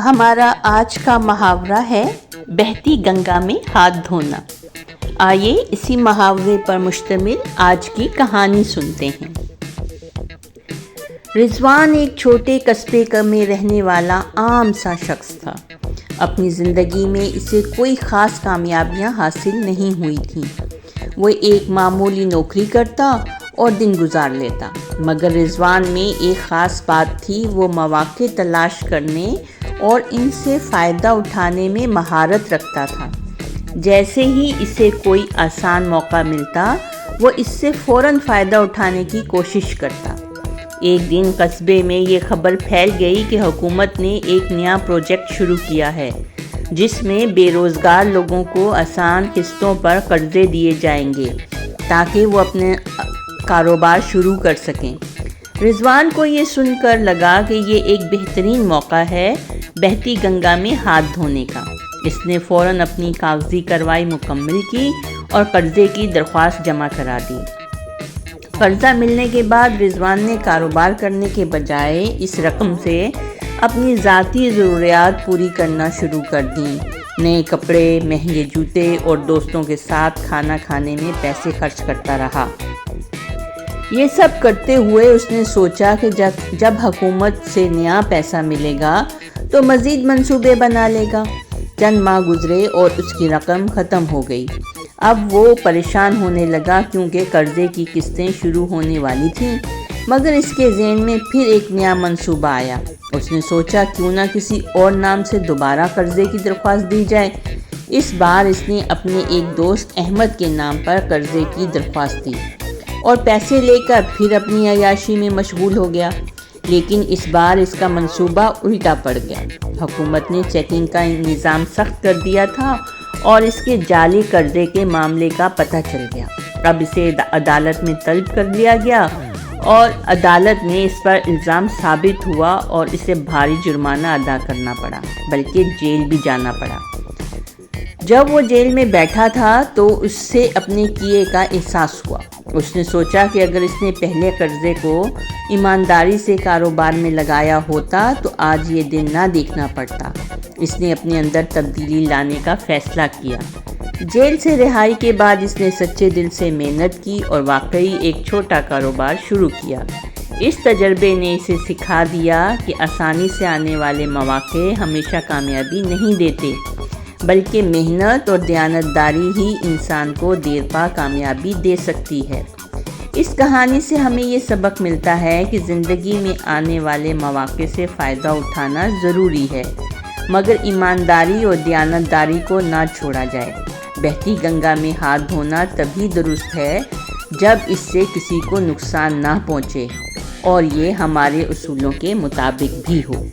ہمارا آج کا محاورہ ہے بہتی گنگا میں ہاتھ دھونا۔ آئیے اسی محاورے پر مشتمل آج کی کہانی سنتے ہیں۔ رضوان ایک چھوٹے قصبے میں رہنے والا عام سا شخص تھا۔ اپنی زندگی میں اسے کوئی خاص کامیابیاں حاصل نہیں ہوئی تھیں۔ وہ ایک معمولی نوکری کرتا اور دن گزار لیتا، مگر رضوان میں ایک خاص بات تھی۔ وہ مواقع تلاش کرنے اور ان سے فائدہ اٹھانے میں مہارت رکھتا تھا۔ جیسے ہی اسے کوئی آسان موقع ملتا، وہ اس سے فوراً فائدہ اٹھانے کی کوشش کرتا۔ ایک دن قصبے میں یہ خبر پھیل گئی کہ حکومت نے ایک نیا پروجیکٹ شروع کیا ہے، جس میں بے روزگار لوگوں کو آسان قسطوں پر قرضے دیے جائیں گے تاکہ وہ اپنے کاروبار شروع کر سکیں۔ رضوان کو یہ سن کر لگا کہ یہ ایک بہترین موقع ہے بہتی گنگا میں ہاتھ دھونے کا۔ اس نے فوراً اپنی کاغذی کارروائی مکمل کی اور قرضے کی درخواست جمع کرا دی۔ قرضہ ملنے کے بعد رضوان نے کاروبار کرنے کے بجائے اس رقم سے اپنی ذاتی ضروریات پوری کرنا شروع کر دیں۔ نئے کپڑے، مہنگے جوتے اور دوستوں کے ساتھ کھانا کھانے میں پیسے خرچ کرتا رہا۔ یہ سب کرتے ہوئے اس نے سوچا کہ جب حکومت سے نیا پیسہ ملے گا تو مزید منصوبے بنا لے گا۔ چند ماہ گزرے اور اس کی رقم ختم ہو گئی۔ اب وہ پریشان ہونے لگا کیونکہ قرضے کی قسطیں شروع ہونے والی تھیں، مگر اس کے ذہن میں پھر ایک نیا منصوبہ آیا۔ اس نے سوچا کیوں نہ کسی اور نام سے دوبارہ قرضے کی درخواست دی جائے۔ اس بار اس نے اپنے ایک دوست احمد کے نام پر قرضے کی درخواست دی اور پیسے لے کر پھر اپنی عیاشی میں مشغول ہو گیا۔ لیکن اس بار اس کا منصوبہ الٹا پڑ گیا۔ حکومت نے چیکنگ کا نظام سخت کر دیا تھا اور اس کے جعلی قرضے کے معاملے کا پتہ چل گیا۔ اب اسے عدالت میں طلب کر لیا گیا اور عدالت میں اس پر الزام ثابت ہوا اور اسے بھاری جرمانہ ادا کرنا پڑا، بلکہ جیل بھی جانا پڑا۔ جب وہ جیل میں بیٹھا تھا تو اس سے اپنے کیے کا احساس ہوا۔ اس نے سوچا کہ اگر اس نے پہلے قرضے کو ایمانداری سے کاروبار میں لگایا ہوتا تو آج یہ دن نہ دیکھنا پڑتا۔ اس نے اپنے اندر تبدیلی لانے کا فیصلہ کیا۔ جیل سے رہائی کے بعد اس نے سچے دل سے محنت کی اور واقعی ایک چھوٹا کاروبار شروع کیا۔ اس تجربے نے اسے سکھا دیا کہ آسانی سے آنے والے مواقع ہمیشہ کامیابی نہیں دیتے، بلکہ محنت اور دیانتداری ہی انسان کو دیر پا کامیابی دے سکتی ہے۔ اس کہانی سے ہمیں یہ سبق ملتا ہے کہ زندگی میں آنے والے مواقع سے فائدہ اٹھانا ضروری ہے، مگر ایمانداری اور دیانتداری کو نہ چھوڑا جائے۔ بہتی گنگا میں ہاتھ دھونا تبھی درست ہے جب اس سے کسی کو نقصان نہ پہنچے اور یہ ہمارے اصولوں کے مطابق بھی ہو۔